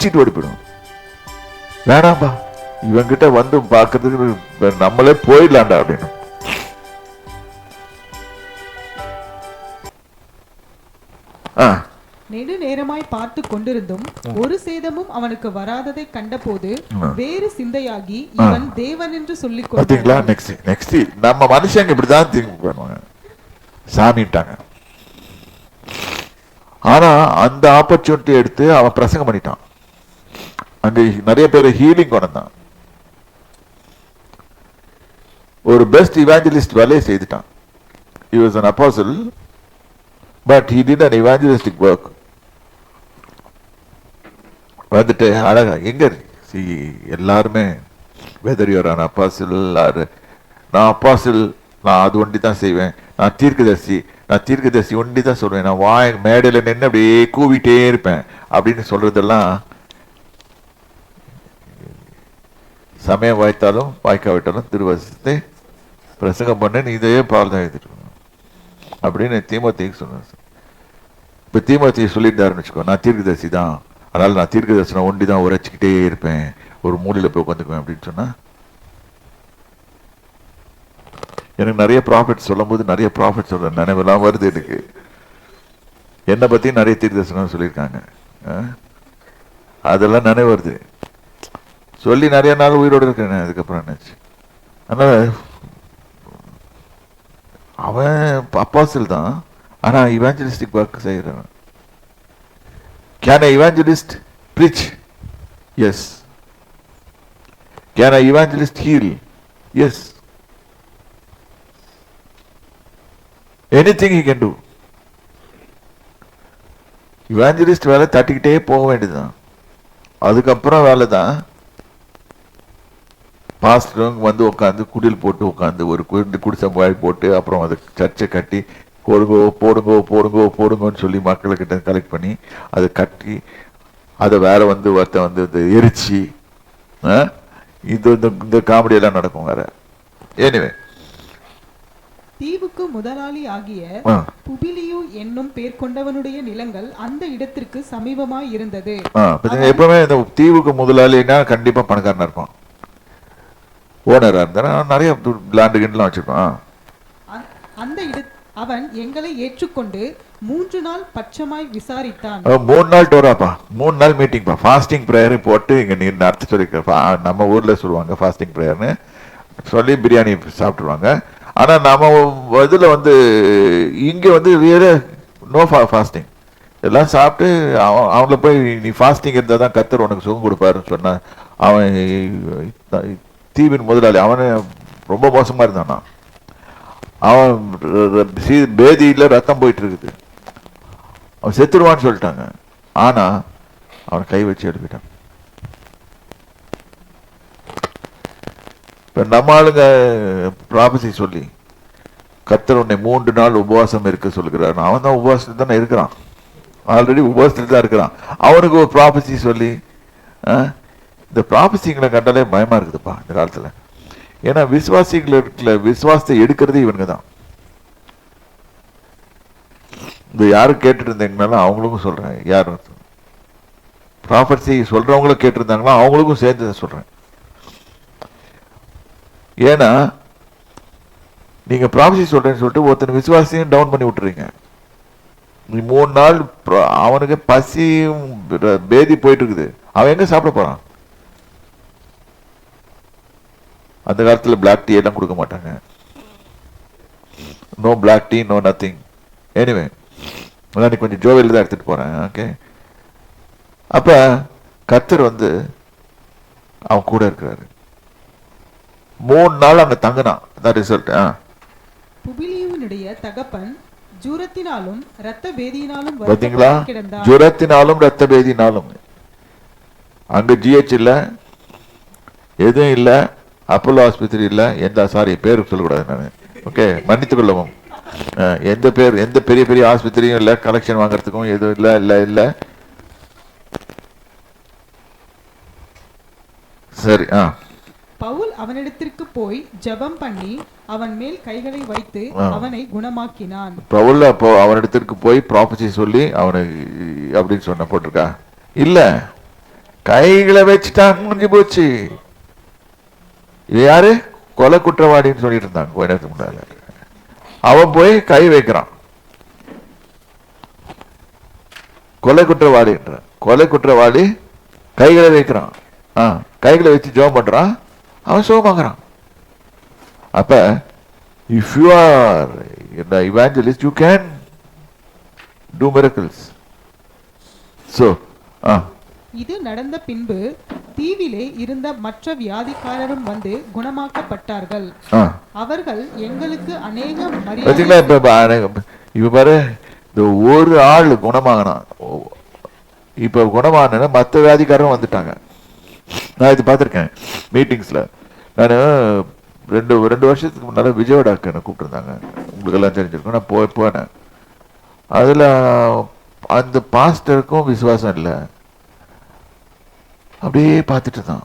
பிச்சுட்டு ஓடி போயிடும். வேணாம்பா, இவங்கிட்ட வந்து பார்க்கறதுக்கு நம்மளே போயிடலாண்டா அப்படின்னு. நெடு நேரமாய் பார்த்து கொண்டிருந்தும் ஒரு சேதமும் அவனுக்கு வராததை கண்டபோது வேறு சிந்தையாகி இவன் தேவன் என்று சொல்லிக் கொண்டான். நெக்ஸ்ட் நம்ம மனுஷங்க இப்படிதான் திங்க் பண்ணுவாங்க, சாமிட்டாங்க. ஆனா அந்த ஆப்பர்ச்சுனிட்டி எடுத்து அவன் பிரசங்கம் பண்ணிட்டான். அங்க நிறைய பேர் ஹீலிங் கொண்டான். ஒரு பெஸ்ட் இவாஞ்சலிஸ்ட் வேலையை செய்துட்டான். He was an apostle, but he did an evangelistic work. வந்துட்டு அழகா எங்க எல்லாருமே weather your an apostle or நான் அப்பாசில், நான் அது ஒண்டி தான் செய்வேன், நான் தீர்க்கதரிசி ஒண்டி தான் சொல்வேன், நான் வாய் மேடையில் நின்று அப்படியே கூவிட்டே இருப்பேன் அப்படின்னு சொல்றதெல்லாம் சமயம் வாய்த்தாலும் வாய்க்காவிட்டாலும் திருவசத்தை பிரசங்கம் பண்ண நீ இதையே பால் தான் எழுதிட்டு அப்படின்னு தீமோத்தேயுக்கு சொன்னார். இப்போ தீமோத்தேயு சொல்லிட்டாருன்னு வச்சுக்கோ, நான் தீர்க்கதரிசி தான், அதனால நான் தீர்க்கதரிசனம் ஒண்டி தான் உரைச்சிக்கிட்டே இருப்பேன், ஒரு மூலையில் போய் உட்காந்துக்குவேன் அப்படின்னு சொன்னா. எனக்கு நிறைய ப்ராஃபிட் சொல்லும் போது நிறைய ப்ராஃபிட் சொல்ற நினைவெல்லாம் வருது எனக்கு. என்னை பத்தி நிறைய தீர்க்கதரிசனம் சொல்லியிருக்காங்க, அதெல்லாம் நினைவு வருது. சொல்லி நிறைய நாள் உயிரோடு இருக்கேன். அதுக்கப்புறம் என்னாச்சு, அதனால அவன் அப்பாசில் தான், ஆனா இவாஞ்சலிஸ்டிக் ஒர்க் செய்யறவன். Can an evangelist preach? Yes. Can an evangelist heal? Yes. Anything he can do. evangelist வேலை தட்டிக்கிட்டே போக வேண்டியதுதான். அதுக்கப்புறம் வேலை தான் பாஸ்டர் வந்து உட்காந்து குடில் போட்டு உட்காந்து ஒரு குடிசை வாய் போட்டு அப்புறம் அதை சர்ச்சை கட்டி போடுங்கன்னு சொல்லி மக்கள்கிட்ட கலெக்ட் பண்ணி அதை கட்டி அதை வேற வந்து ஒருத்த வந்து எரிச்சு இது இந்த காமெடி எல்லாம் நடக்கும் வேற. எனிவே தீவுக்கு முதலாளி ஆகிய புபிலியு என்னும் பேர் கொண்டவனுடைய நிலங்கள் அந்த இடத்திற்கு சமீபமாய் இருந்தது. எப்பவுமே இந்த தீவுக்கு முதலாளின்னா கண்டிப்பா பணக்காரனா இருப்பான், ஓனரா இருந்தா நிறைய லேண்டு கிண்டலாம் வச்சிருப்பான். அந்த அவன் எங்களை ஏற்றுக்கொண்டு 3 நாள் பட்சமாய் விசாரித்தான். 3 நாள் டோராப்பா, 3 நாள் மீட்டிங்ப்பா, ஃபாஸ்டிங் ப்ரேயர் போட்டு இங்க நீ நடத்தி சொல்லிருக்க. நம்ம ஊர்ல சொல்லுவாங்க ஃபாஸ்டிங் ப்ரேயர்னு சொல்லி பிரியாணி சாப்பிட்டுருவாங்க. ஆனா நம்ம இதுல வந்து இங்க வந்து நோ ஃபாஸ்டிங், எல்லாம் சாப்பிட்டு அவங்கள போய் நீ ஃபாஸ்டிங் இருந்தா தான் கர்த்தர் உனக்கு சுகம் கொடுப்பாருன்னு சொன்ன. அவன் தீவின் முதலாளி, அவனு ரொம்ப மோசமா இருந்தானா. அவன் பேதியில ரத்தம் போயிட்டு இருக்குது, அவன் செத்துருவான்னு சொல்லிட்டாங்க. ஆனா அவன் கை வச்சு எழுப்பிட்டான். இப்ப நம்ம ஆளுங்க ப்ராபசி சொல்லி கர்த்தர் உன்னை 3 நாள் உபவாசம் இருக்க சொல்லுகிறார். அவன் தான் உபவாசத்துல தானே இருக்கிறான், ஆல்ரெடி உபவாசத்துல தான் இருக்கிறான். அவனுக்கு ஒரு ப்ராபசி சொல்லி இந்த ப்ராபசிங்களை கண்டாலே பயமா இருக்குதுப்பா இந்த காலத்துல. ஏன்னா விசுவாசிகளுக்குள்ள விசுவாசத்தை எடுக்கிறது இவனுங்க தான். இந்த யாரும் கேட்டுட்டு இருந்தீங்கனாலும் அவங்களுக்கும் சொல்றேன், யாரும் ப்ராபசி சொல்றவங்களும் கேட்டிருந்தாங்களோ அவங்களுக்கும் சேர்ந்து சொல்றேன். ஏன்னா நீங்க ப்ராபசி சொல்றேன்னு சொல்லிட்டு ஒருத்தன் விசுவாசியும் டவுன் பண்ணி விட்டுறீங்க. 3 நாள் அவனுக்கு பசி பேதி போயிட்டு இருக்குது, அவன் எங்க சாப்பிட போறான்? அந்த காலத்துல பிளாக் டீ எல்லாம் கொடுக்க மாட்டாங்க, no black tea no nothing. Anyway நான் கொஞ்சம் ஜோவில தான் எடுத்துட்டு போறேன். ஓகே, அப்ப கர்த்தர் வந்து அவன் கூட இருக்கிறாரு. 3 நாள் அங்க தங்கினான். அதான் ரிசல்ட். புபிலியுனுடைய தகப்பன் ஜூரத்தினாலும் இரத்த பேதியினாலும் பாத்தீங்களா, ஜூரத்தினாலும் இரத்த பேதியினாலும். அங்க ஜிஹெச் இல்ல, எதுவும் இல்ல, அப்போலோ ஆஸ்பத்திரி இல்ல, எந்த சாரி பேரு சொல்லக்கூடாது நான், ஓகே மன்னித்துக் கொள்ளவும். எந்த பெரிய பெரிய ஆஸ்பத்திரியும் இல்ல, கலெக்ஷன் வாங்கறதுக்கும் எதுவும் இல்ல இல்ல இல்ல. சரி. பவுல் அவனிடத்திற்கு போய் ஜெபம் பண்ணி அவன் மேல் கைகளை வைத்து அவனை குணமாக்கினான். பவுல் அப்போ அவனிடத்திற்கு போய் ப்ராபசி சொல்லி அவனை அப்படின்னு சொன்ன போட்டிருக்கா இல்ல, கைகளை வச்சுட்டாங்க, முடிஞ்சு போச்சு. இது யாரு? கொலை குற்றவாளின்னு சொல்லிட்டு இருந்தாங்க கொஞ்ச நேரத்துக்கு முன்னால. அவன் போய் கை வைக்கிறான். கொலை குற்றவாளி என்ற கொலை குற்றவாளி கைகளை வைக்கிறான். கைகளை வச்சு ஜெபம் பண்றான், அவன் சுகமாகறான். அப்ப if you are the evangelist, you can do miracles. So இது நடந்த பின்பு தீவிலே இருந்த மற்ற வியாதிக்காரரும் வந்து குணமாக்கப்பட்டார்கள். அவர்கள் எங்களுக்கு அநேக மரியாதை. இப்ப பாரு, இந்த ஒரு ஆள் குணமாகனான். இப்ப குணமான மற்ற வியாதிக்காரரும் வந்துட்டாங்க. நான் இது பார்த்திருக்கேன் மீட்டிங்ஸ்ல. நான் ரெண்டு வருஷத்துக்கு முன்னால விஜயவாடாக்கு என்ன கூப்பிட்டுருந்தாங்க, உங்களுக்கு எல்லாம் தெரிஞ்சிருக்கும். நான் போனேன். அதுல அந்த பாஸ்டருக்கும் விசுவாசம் இல்லை, அப்படியே பார்த்துட்டு தான்.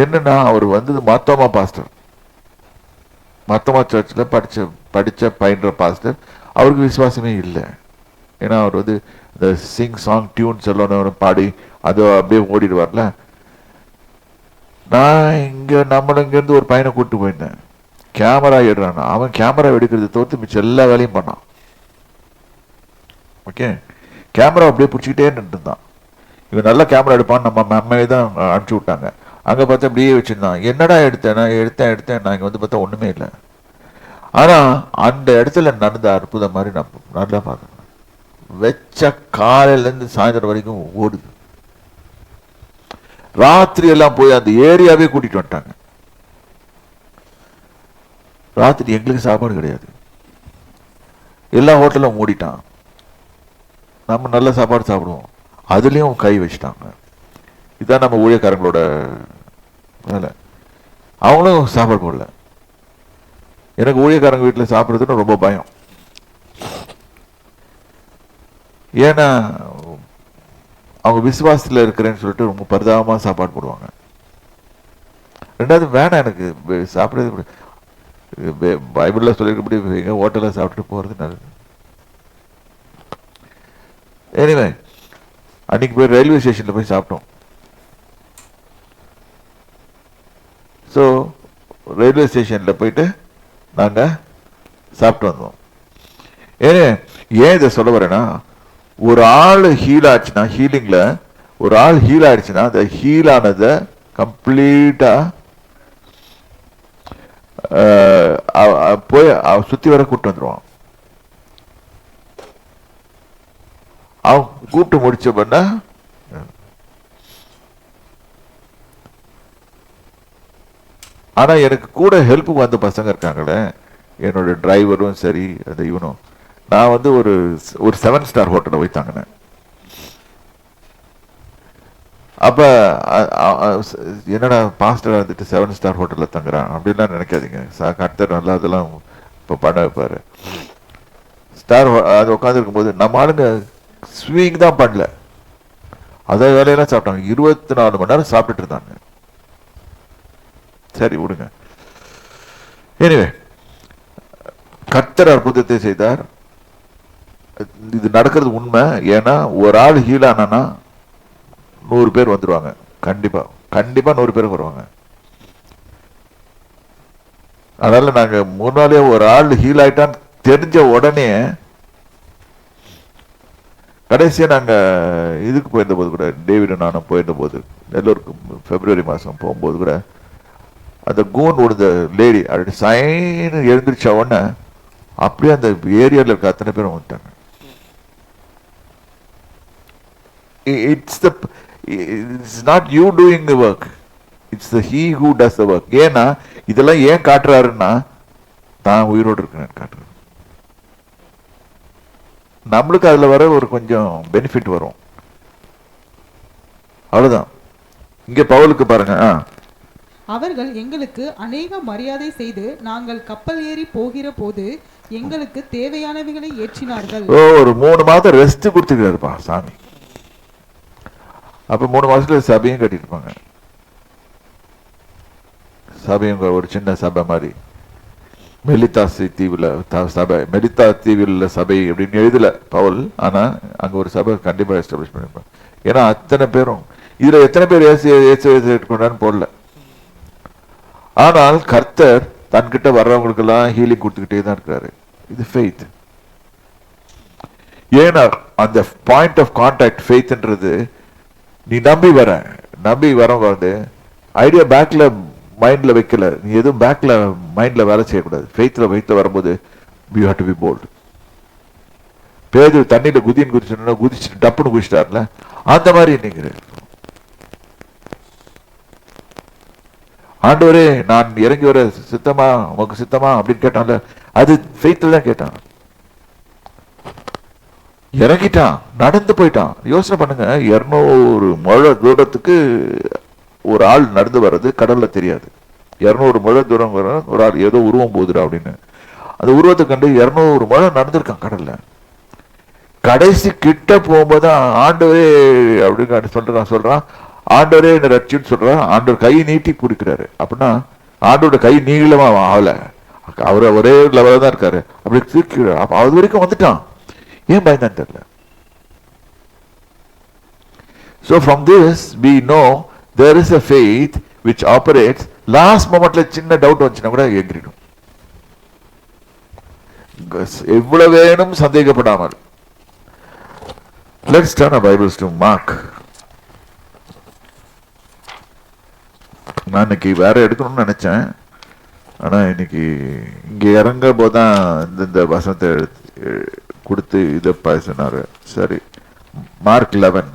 என்னன்னா அவர் வந்தது மாத்தோமா பாஸ்டர், மாத்தோமா சர்ச்சில் படிச்ச பயின்ற பாஸ்டர். அவருக்கு விசுவாசமே இல்லை. ஏன்னா அவர் வந்து இந்த சிங் சாங் டியூன்ஸ் எல்லாம் பாடி அது அப்படியே ஓடிடுவார்ல. நான் இருந்து ஒரு பையனை கூப்பிட்டு போயிருந்தேன். கேமரா எடுறான். அவன் கேமரா எடுக்கிறது தவிர்த்து மிச்சம் எல்லா வேலையும் பண்ணான். ஓகே, கேமரா அப்படியே பிடிச்சிக்கிட்டே நின்றுதான். இவன் நல்ல கேமரா எடுப்பான்னு நம்ம அம்மையை தான் அனுப்பிச்சு விட்டாங்க. அங்கே பார்த்தா அப்படியே வச்சிருந்தான். என்னடா எடுத்தேன் நான் இங்கே வந்து பார்த்தா ஒன்றுமே இல்லை. ஆனால் அந்த இடத்துல நடந்த அற்புதம் மாதிரி நான் நல்லா பார்க்குறேன். வச்ச காலையிலேருந்து சாயந்தரம் வரைக்கும் ஓடுது. ராத்திரி எல்லாம் போய் அந்த ஏரியாவே கூட்டிட்டு வந்துட்டாங்க. ராத்திரி எங்களுக்கு சாப்பாடு கிடையாது, எல்லா ஹோட்டலும் மூடிட்டான். நம்ம நல்ல சாப்பாடு சாப்பிடுவோம், அதுலயும் கை வச்சுட்டாங்க. இதுதான் நம்ம ஊழியக்காரங்களோட வேலை. அவங்களும் சாப்பாடு போடல. எனக்கு ஊழியக்காரங்க வீட்டில் சாப்பிட்றதுன்னு ரொம்ப பயம். ஏன்னா அவங்க விசுவாசத்தில் இருக்கிறேன்னு சொல்லிட்டு ரொம்ப பரிதாபமாக சாப்பாடு போடுவாங்க. ரெண்டாவது வேணாம் எனக்கு சாப்பிட்றது. பைபிளில் சொல்லியிருக்கப்படி எங்கள் ஹோட்டலில் சாப்பிட்டுட்டு போகிறது நல்லது. எனிவே அன்னைக்கு போய் ரயில்வே ஸ்டேஷனில் போய் சாப்பிட்டோம். ஸோ ரயில்வே ஸ்டேஷனில் போயிட்டு நாங்கள் சாப்பிட்டு வந்தோம். ஏன் இதை சொல்ல வரேன்னா, ஒரு ஆள் ஹீல் ஆச்சுன்னா, ஹீலிங்ல ஒரு ஆள் ஹீல் ஆயிடுச்சுன்னா அந்த ஹீல் ஆனதை கம்ப்ளீட்டா போய் சுத்தி வர கூப்பிட்டு வந்துருவான். அவன் கூப்பிட்டு முடிச்ச பண்ண ஆனா எனக்கு கூட ஹெல்ப்புக்கு வந்த பசங்க இருக்காங்களே, என்னோட டிரைவரும் சரி அந்த இவனும். நான் வந்து ஒரு 7 ஸ்டார் ஹோட்டலை போய் தங்கினேன். அப்ப என்னடா பாஸ்டர் வந்துட்டு 7 ஸ்டார் ஹோட்டல்ல தங்குறான் அப்படின்லாம் நினைக்காதீங்க. கர்த்தர் நல்லா அதெல்லாம் இப்ப பண்ண வைப்பாரு. ஸ்டார் அது உட்காந்து இருக்கும்போது நம்ம ஆளுங்க ஸ்விங் தான் பண்ணல, அதை வேலையெல்லாம் சாப்பிட்டாங்க. 24 மணி நேரம் சாப்பிட்டுட்டு இருந்தாங்க. சரி விடுங்க. எனிவே கர்த்தர் அற்புதத்தை செய்தார். இது நடக்கிறது உண்மை. ஏன்னா ஒரு ஆள் ஹீல் ஆனா 100 பேர் வந்துருவாங்க. கண்டிப்பா 100 பேர் வருவாங்க. அதனால நாங்க முன்னாலே ஒரு ஆள் ஹீல் ஆயிட்டான்னு தெரிஞ்ச உடனே கடைசியா நாங்க இதுக்கு போயிருந்த போது கூட, டேவிடும் நானும் போயிருந்த போது நெல்லூருக்கு பிப்ரவரி மாசம் போகும்போது கூட, அந்த கூன் விழுந்த லேடி அப்படி சைன்னு எழுந்திரிச்ச உடனே அப்படியே அந்த ஏரியாவில் இருக்க அத்தனை பேரும் வந்துட்டாங்க. It's not you doing the work, it's the he who does the work. ஏன்னா இதெல்லாம் ஏன் காட்டுறாருன்னா, தான் உயிரோடு இருக்கேன்னு காட்டுறாரு. நம்மளுக்கு அதுல வர ஒரு கொஞ்சம் பெனிஃபிட் வரும், அவ்வளவுதான். இங்க பவுலுக்கு பாருங்க, அவர்கள் எங்களுக்கு அநேக மரியாதை செய்து நாங்கள் கப்பல் ஏறி போகிற போது எங்களுக்கு தேவையானவைகளை ஏற்றினார்கள். ஒரு 3 மாதம் ரெஸ்ட் கொடுத்துக்கிறாருப்பா சாமி. அப்ப 3 மாசத்துல சபையும் கட்டிருப்பாங்க. சபையும் ஒரு சின்ன சபை மாதிரி மெலித்தாசி தீவுல சபை, மெலித்தா தீவில் சபை அப்படின்னு எழுதல பவுல். ஆனா அங்க ஒரு சபை கண்டிப்பா எஸ்டாப்ளிஷ் பண்ணிருப்பாங்க. ஏன்னா அத்தனை பேரும் இதுல எத்தனை பேர் ஏற்றுக்கொண்டான்னு போடல. ஆனால் கர்த்தர் தன்கிட்ட வர்றவங்களுக்கு எல்லாம் ஹீலிங் கொடுத்துக்கிட்டே தான் இருக்கிறாரு. இது ஃபெய்த். ஏன்னா அந்த பாயிண்ட் ஆஃப் கான்டாக்ட் ஃபெய்த்ன்றது, நீ நம்பி வரவங்க வந்து ஐடியா பேக்ல மைண்ட்ல வைக்கல, நீ எதுவும் பேக்ல மைண்ட்ல வேலை செய்யக்கூடாது. ஃபெய்த்ல வரும்போது you have to be bolt. பேதுரு தண்ணியில குதிச்சுட்டு டப்புன்னு குதிச்சிட்டார்ல, அந்த மாதிரி நீங்க ஆண்டவரே நான் இறங்கி வர சித்தமா, உனக்கு சித்தமா அப்படின்னு கேட்டான்ல, அது ஃபெய்த்ல தான் கேட்டான். இறங்கிட்டான், நடந்து போயிட்டான். யோசனை பண்ணுங்க, 200 முழ தூரத்துக்கு ஒரு ஆள் நடந்து வர்றது கடல்ல தெரியாது. 200 முழ தூரம் வர ஒரு ஆள் ஏதோ உருவம் போகுதுடா அப்படின்னு அந்த உருவத்தை கண்டு 200 முழம் நடந்திருக்கான் கடல்ல. கடைசி கிட்ட போகும்போது ஆண்டவரே அப்படின்னு சொல்றான் ஆண்டவரே என்ன ரட்சின்னு சொல்றான். ஆண்டவர் கை நீட்டி பிடிக்கிறாரு. அப்படின்னா ஆண்டோட கை நீளமா ஆகல, அவரு ஒரே லெவல தான் இருக்காரு. அப்படி தூக்கிறார். அப்ப அது வரைக்கும் வந்துட்டான். ஏன் பயந்தான் தெரியல. So from this we know there is a faith which operates. Last மொமெண்ட்ல சின்ன டவுட் வந்துச்சுன்னா கூட எங்கிடும். எவ்வளவு வேணும் சந்தேகப்படாமல். Let's turn our Bibles to Mark. நான் இன்னைக்கு வேற எடுக்கணும்னு நினைச்சேன், ஆனா இன்னைக்கு இங்க இறங்க போதான் இந்த வசனத்தை கொடுத்து இதை பேசினாரு. சரி, மார்க் 11.